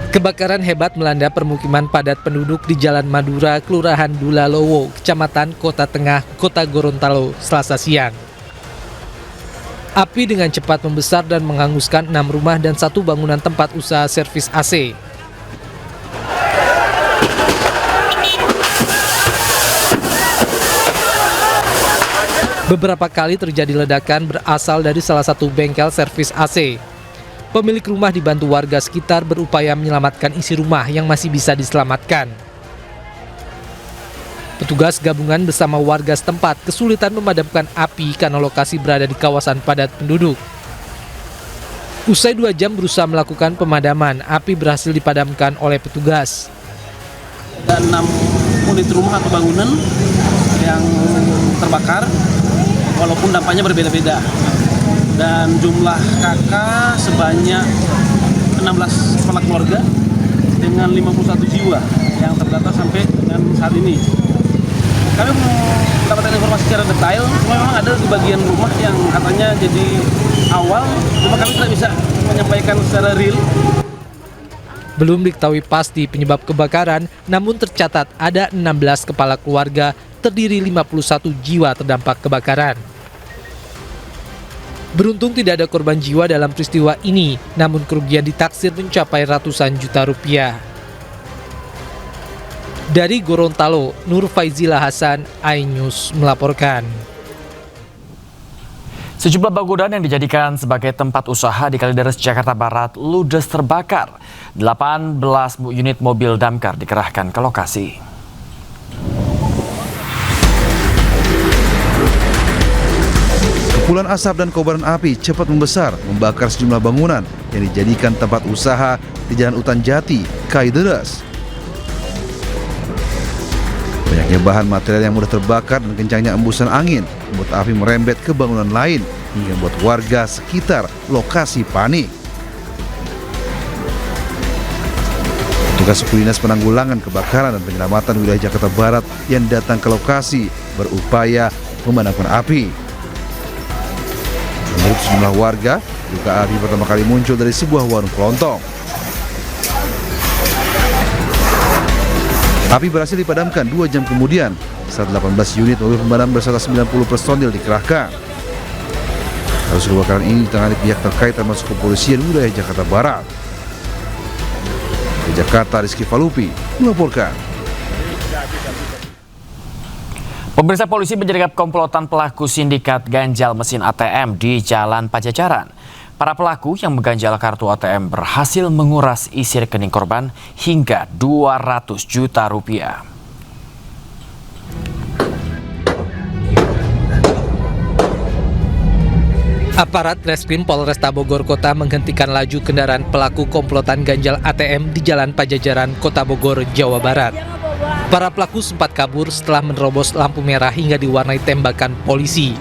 Kebakaran hebat melanda permukiman padat penduduk di Jalan Madura, Kelurahan Dulalowo, Kecamatan Kota Tengah, Kota Gorontalo, Selasa siang. Api dengan cepat membesar dan menghanguskan 6 rumah dan 1 bangunan tempat usaha servis AC. Beberapa kali terjadi ledakan berasal dari salah satu bengkel servis AC. Pemilik rumah dibantu warga sekitar berupaya menyelamatkan isi rumah yang masih bisa diselamatkan. Petugas gabungan bersama warga setempat kesulitan memadamkan api karena lokasi berada di kawasan padat penduduk. Usai 2 jam berusaha melakukan pemadaman, api berhasil dipadamkan oleh petugas. Ada 6 unit rumah atau bangunan yang terbakar, walaupun dampaknya berbeda-beda. Dan jumlah KK sebanyak 16 kepala keluarga dengan 51 jiwa yang terdata sampai dengan saat ini. Kami mendapatkan informasi secara detail, cuma memang ada di bagian rumah yang katanya jadi awal, cuma kami tidak bisa menyampaikan secara real. Belum diketahui pasti penyebab kebakaran, namun tercatat ada 16 kepala keluarga, terdiri 51 jiwa terdampak kebakaran. Beruntung tidak ada korban jiwa dalam peristiwa ini, namun kerugian ditaksir mencapai ratusan juta rupiah. Dari Gorontalo, Nur Faizila Hasan, iNews melaporkan. Sejumlah bangunan yang dijadikan sebagai tempat usaha di Kalideres, Jakarta Barat ludes terbakar. 18 unit mobil damkar dikerahkan ke lokasi. Kepulan asap dan kobaran api cepat membesar, membakar sejumlah bangunan yang dijadikan tempat usaha di Jalan Utan Jati, Kalideres. Banyaknya bahan material yang mudah terbakar dan kencangnya embusan angin membuat api merembet ke bangunan lain hingga membuat warga sekitar lokasi panik. Petugas suku dinas penanggulangan kebakaran dan penyelamatan wilayah Jakarta Barat yang datang ke lokasi berupaya memadamkan api. Menurut sejumlah warga, duga api pertama kali muncul dari sebuah warung kelontong. Api berhasil dipadamkan 2 jam kemudian saat 18 unit mobil pemadam beserta 90 personil dikerahkan. Kasus kebakaran ini ditangani pihak terkait termasuk kepolisian wilayah Jakarta Barat. Di Jakarta, Rizky Falupi melaporkan. Pemirsa, polisi menyergap komplotan pelaku sindikat ganjal mesin ATM di Jalan Pajajaran. Para pelaku yang mengganjal kartu ATM berhasil menguras isi rekening korban hingga 200 juta rupiah. Aparat Reskrim Polresta Bogor Kota menghentikan laju kendaraan pelaku komplotan ganjal ATM di Jalan Pajajaran, Kota Bogor, Jawa Barat. Para pelaku sempat kabur setelah menerobos lampu merah hingga diwarnai tembakan polisi.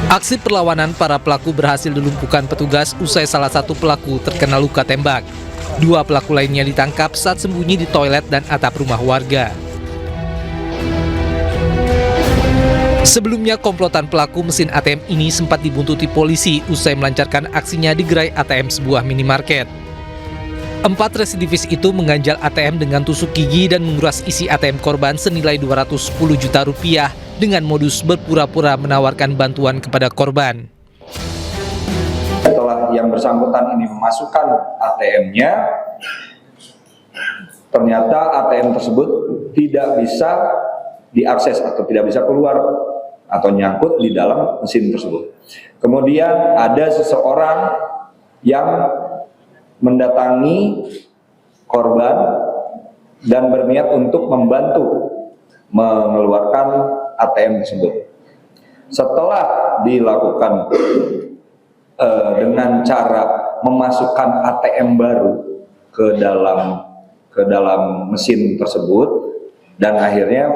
Aksi perlawanan para pelaku berhasil dilumpuhkan petugas usai salah satu pelaku terkena luka tembak. 2 pelaku lainnya ditangkap saat sembunyi di toilet dan atap rumah warga. Sebelumnya, komplotan pelaku mesin ATM ini sempat dibuntuti polisi usai melancarkan aksinya di gerai ATM sebuah minimarket. 4 residivis itu mengganjal ATM dengan tusuk gigi dan menguras isi ATM korban senilai 210 juta rupiah dengan modus berpura-pura menawarkan bantuan kepada korban. Setelah yang bersangkutan ini memasukkan ATM-nya, ternyata ATM tersebut tidak bisa diakses atau tidak bisa keluar atau nyangkut di dalam mesin tersebut. Kemudian ada seseorang yang mendatangi korban dan berniat untuk membantu mengeluarkan ATM tersebut. Setelah dilakukan dengan cara memasukkan ATM baru ke dalam mesin tersebut, dan akhirnya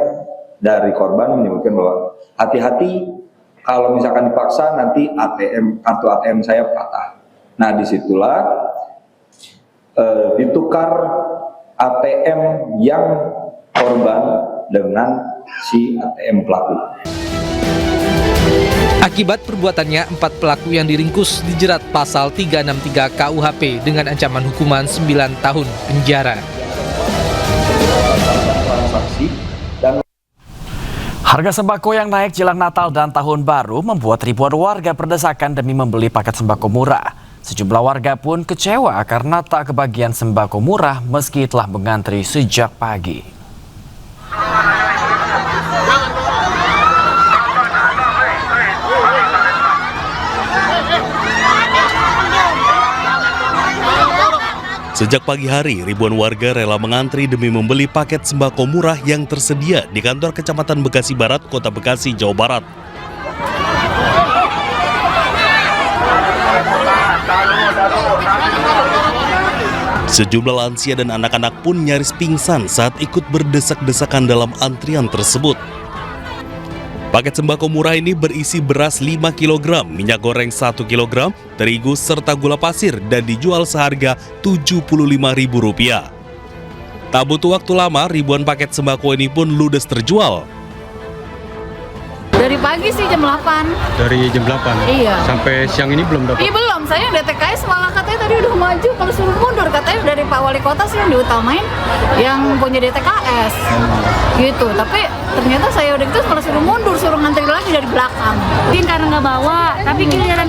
dari korban menyebutkan bahwa hati-hati kalau misalkan dipaksa nanti kartu ATM saya patah. Nah, disitulah ditukar ATM yang korban dengan si ATM pelaku. Akibat perbuatannya, 4 pelaku yang diringkus dijerat pasal 363 KUHP dengan ancaman hukuman 9 tahun penjara. Harga sembako yang naik jelang Natal dan Tahun Baru membuat ribuan warga berdesakan demi membeli paket sembako murah. Sejumlah warga pun kecewa karena tak kebagian sembako murah meski telah mengantri sejak pagi. Sejak pagi hari, ribuan warga rela mengantri demi membeli paket sembako murah yang tersedia di kantor Kecamatan Bekasi Barat, Kota Bekasi, Jawa Barat. Sejumlah lansia dan anak-anak pun nyaris pingsan saat ikut berdesak-desakan dalam antrian tersebut. Paket sembako murah ini berisi beras 5 kg, minyak goreng 1 kg, terigu serta gula pasir dan dijual seharga Rp75.000. Tak butuh waktu lama, ribuan paket sembako ini pun ludes terjual. Dari pagi sih jam 8. Dari jam 8? Iya. Sampai siang ini belum dapat? Iya belum, saya DTKS malah katanya tadi udah maju, kalau suruh mundur katanya dari Pak Wali Kota sih yang diutamain yang punya DTKS gitu, tapi ternyata saya udah gitu malah suruh mundur, suruh ngantri lagi dari belakang. Mungkin karena nggak bawa, tapi giliran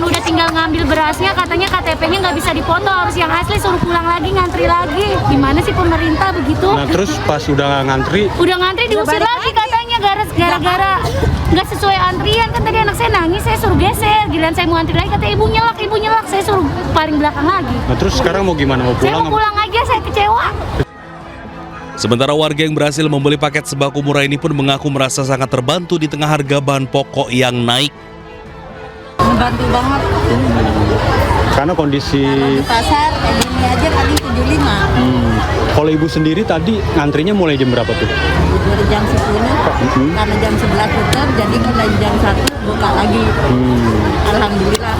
udah tinggal ngambil berasnya katanya KTP-nya nggak bisa dipoto, harus yang asli suruh pulang lagi, ngantri lagi. Gimana sih pemerintah begitu? Nah terus pas udah ngantri diusir lagi katanya gara-gara nggak sesuai antrian. Kan tadi anak saya nangis, saya suruh geser, giliran saya mau antri lagi kata ibu nyelak, saya suruh paling belakang lagi. Nah terus sekarang mau gimana? Mau Saya pulang? mau pulang aja, saya kecewa. Sementara warga yang berhasil membeli paket sembako murah ini pun mengaku merasa sangat terbantu di tengah harga bahan pokok yang naik. Membantu banget. Karena kondisi Di pasar kayak gini aja paling 75. Kalau ibu sendiri tadi ngantrinya mulai jam berapa tuh? Dari jam 10, karena jam 11 tutup, jadi mulai jam 1 buka lagi. Alhamdulillah.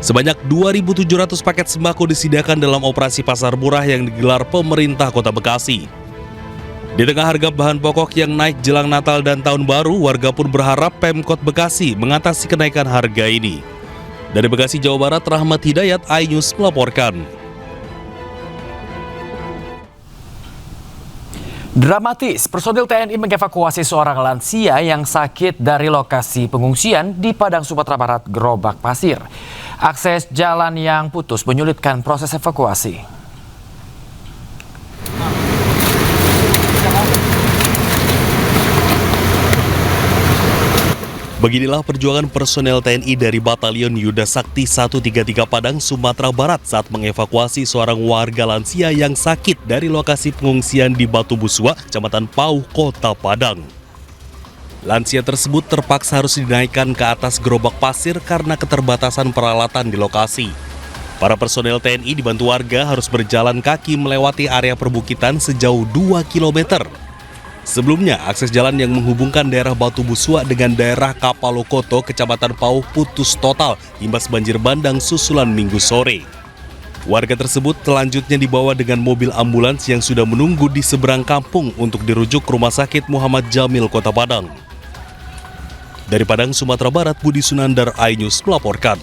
Sebanyak 2.700 paket sembako disediakan dalam operasi pasar murah yang digelar pemerintah Kota Bekasi. Di tengah harga bahan pokok yang naik jelang Natal dan Tahun Baru, warga pun berharap Pemkot Bekasi mengatasi kenaikan harga ini. Dari Bekasi, Jawa Barat, Rahmat Hidayat, iNews melaporkan. Dramatis, personil TNI mengevakuasi seorang lansia yang sakit dari lokasi pengungsian di Padang, Sumatera Barat, Gerobak Pasir. Akses jalan yang putus menyulitkan proses evakuasi. Beginilah perjuangan personel TNI dari Batalion Yuda Sakti 133 Padang, Sumatera Barat saat mengevakuasi seorang warga lansia yang sakit dari lokasi pengungsian di Batu Busua, Kecamatan Pauh, Kota Padang. Lansia tersebut terpaksa harus dinaikkan ke atas gerobak pasir karena keterbatasan peralatan di lokasi. Para personel TNI dibantu warga harus berjalan kaki melewati area perbukitan sejauh 2 km. Sebelumnya, akses jalan yang menghubungkan daerah Batu Busua dengan daerah Kapalokoto, Kecamatan Pauh putus total imbas banjir bandang susulan Minggu sore. Warga tersebut selanjutnya dibawa dengan mobil ambulans yang sudah menunggu di seberang kampung untuk dirujuk ke Rumah Sakit Muhammad Jamil, Kota Padang. Dari Padang, Sumatera Barat, Budi Sunandar, iNews melaporkan.